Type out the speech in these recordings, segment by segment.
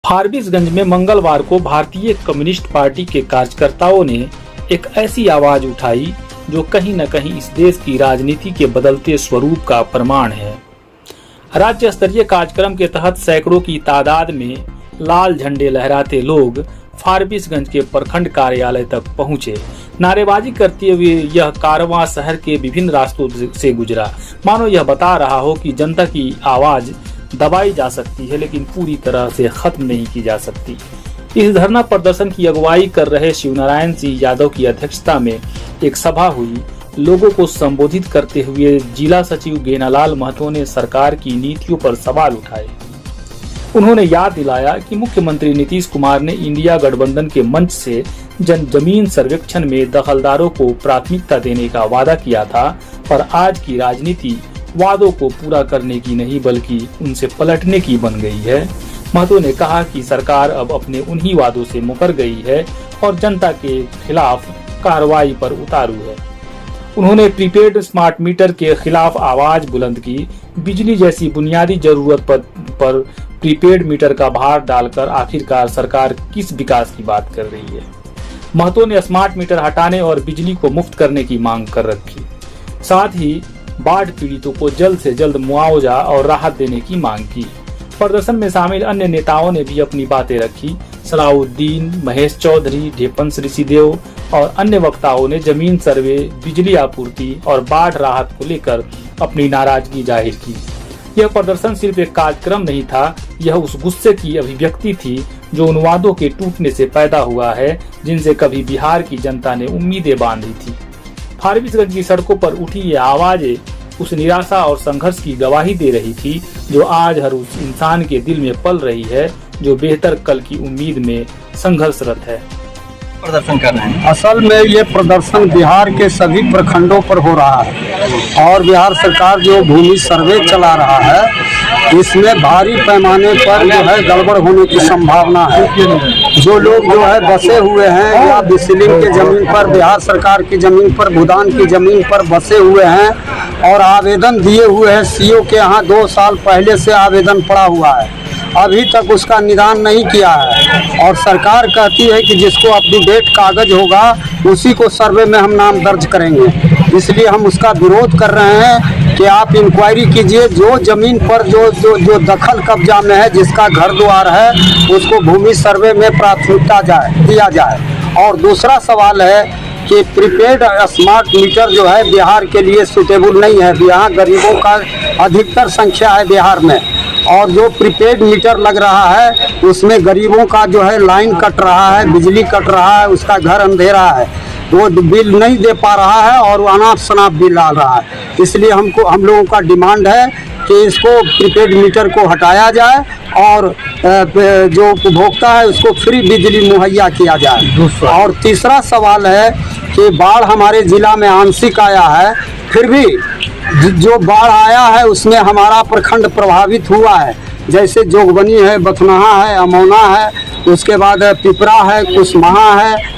फारबिसगंज में मंगलवार को भारतीय कम्युनिस्ट पार्टी के कार्यकर्ताओं ने एक ऐसी आवाज उठाई जो कहीं न कहीं इस देश की राजनीति के बदलते स्वरूप का प्रमाण है। राज्य स्तरीय कार्यक्रम के तहत सैकड़ों की तादाद में लाल झंडे लहराते लोग फारबिसगंज के प्रखंड कार्यालय तक पहुंचे। नारेबाजी करते हुए यह कारवां शहर के विभिन्न रास्तों से गुजरा, मानो यह बता रहा हो कि जनता की आवाज दबाई जा सकती है लेकिन पूरी तरह से खत्म नहीं की जा सकती। इस धरना प्रदर्शन की अगुवाई कर रहे शिवनारायण सिंह यादव की अध्यक्षता में एक सभा हुई। लोगों को संबोधित करते हुए जिला सचिव गेनालाल महतो ने सरकार की नीतियों पर सवाल उठाए। उन्होंने याद दिलाया कि मुख्यमंत्री नीतीश कुमार ने इंडिया गठबंधन के मंच से जमीन सर्वेक्षण में दखलदारों को प्राथमिकता देने का वादा किया था, पर आज की राजनीति वादों को पूरा करने की नहीं बल्कि उनसे पलटने की बन गई है। महतो ने कहा कि सरकार अब अपने उन्हीं वादों से मुकर गई है और जनता के खिलाफ कार्रवाई पर उतारू है। उन्होंने प्रीपेड स्मार्ट मीटर के खिलाफ आवाज बुलंद की। बिजली जैसी बुनियादी जरूरत पर प्रीपेड मीटर का भार डालकर आखिरकार सरकार किस विकास की बात कर रही है। महतो ने स्मार्ट मीटर हटाने और बिजली को मुफ्त करने की मांग कर रखी। साथ ही बाढ़ पीड़ितों को जल्द से जल्द मुआवजा और राहत देने की मांग की। प्रदर्शन में शामिल अन्य नेताओं ने भी अपनी बातें रखी। सलाउद्दीन, महेश चौधरी, ढेपन ऋषिदेव और अन्य वक्ताओं ने जमीन सर्वे, बिजली आपूर्ति और बाढ़ राहत को लेकर अपनी नाराजगी जाहिर की। यह प्रदर्शन सिर्फ एक कार्यक्रम नहीं था, यह उस गुस्से की अभिव्यक्ति थी जो उन वादों के टूटने से पैदा हुआ है जिनसे कभी बिहार की जनता ने उम्मीदें बांधी थी। फारबिसगंज की सड़कों पर उठी ये आवाजें उस निराशा और संघर्ष की गवाही दे रही थी जो आज हर उस इंसान के दिल में पल रही है जो बेहतर कल की उम्मीद में संघर्षरत है। प्रदर्शन कर रहे हैं। असल में ये प्रदर्शन बिहार के सभी प्रखंडों पर हो रहा है और बिहार सरकार जो भूमि सर्वे चला रहा है इसमें भारी पैमाने पर जो है गड़बड़ होने की संभावना है। जो लोग जो है बसे हुए हैं या बिसलिंग के जमीन पर, बिहार सरकार की जमीन पर, भूदान की जमीन पर बसे हुए हैं और आवेदन दिए हुए हैं सीओ के यहाँ 2 साल पहले से आवेदन पड़ा हुआ है, अभी तक उसका निदान नहीं किया है और सरकार कहती है कि जिसको अप टू डेट कागज होगा उसी को सर्वे में हम नाम दर्ज करेंगे। इसलिए हम उसका विरोध कर रहे हैं कि आप इंक्वायरी कीजिए, जो ज़मीन पर जो दखल कब्जा में है, जिसका घर द्वार है, उसको भूमि सर्वे में प्राथमिकता दिया जाए। और दूसरा सवाल है कि प्रीपेड स्मार्ट मीटर जो है बिहार के लिए सूटेबल नहीं है। यहाँ गरीबों का अधिकतर संख्या है बिहार में और जो प्रीपेड मीटर लग रहा है उसमें गरीबों का जो है लाइन कट रहा है, बिजली कट रहा है, उसका घर अंधेरा है, वो बिल नहीं दे पा रहा है और अनाप शनाप बिल डाल रहा है। इसलिए हम लोगों का डिमांड है कि इसको प्रीपेड मीटर को हटाया जाए और जो उपभोक्ता है उसको फ्री बिजली मुहैया किया जाए। और तीसरा सवाल है कि बाढ़ हमारे ज़िला में आंशिक आया है, फिर भी जो बाढ़ आया है उसमें हमारा प्रखंड प्रभावित हुआ है। जैसे जोगबनी है, बथनाहा है, अमौना है, उसके बाद पिपरा है, कुशमाहा है,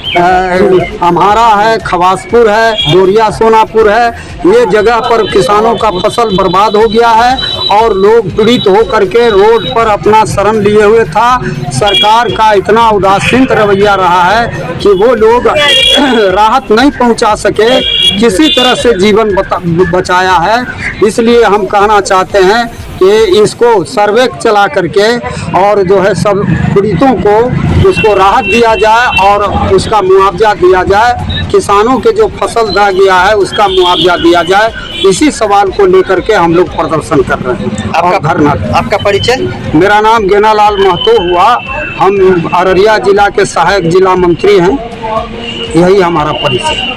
अम्हारा है, खवासपुर है, डोरिया सोनापुर है। ये जगह पर किसानों का फसल बर्बाद हो गया है और लोग पीड़ित हो करके रोड पर अपना शरण लिए हुए था। सरकार का इतना उदासीन रवैया रहा है कि वो लोग राहत नहीं पहुंचा सके, किसी तरह से जीवन बचाया है। इसलिए हम कहना चाहते हैं कि इसको सर्वे चला करके और जो है सब पीड़ितों को उसको राहत दिया जाए और उसका मुआवजा दिया जाए। किसानों के जो फसल दा गया है उसका मुआवजा दिया जाए। इसी सवाल को लेकर के हम लोग प्रदर्शन कर रहे हैं। आपका परिचय? मेरा नाम गेनालाल महतो हुआ। हम अररिया जिला के सहायक जिला मंत्री हैं। यही हमारा परिचय।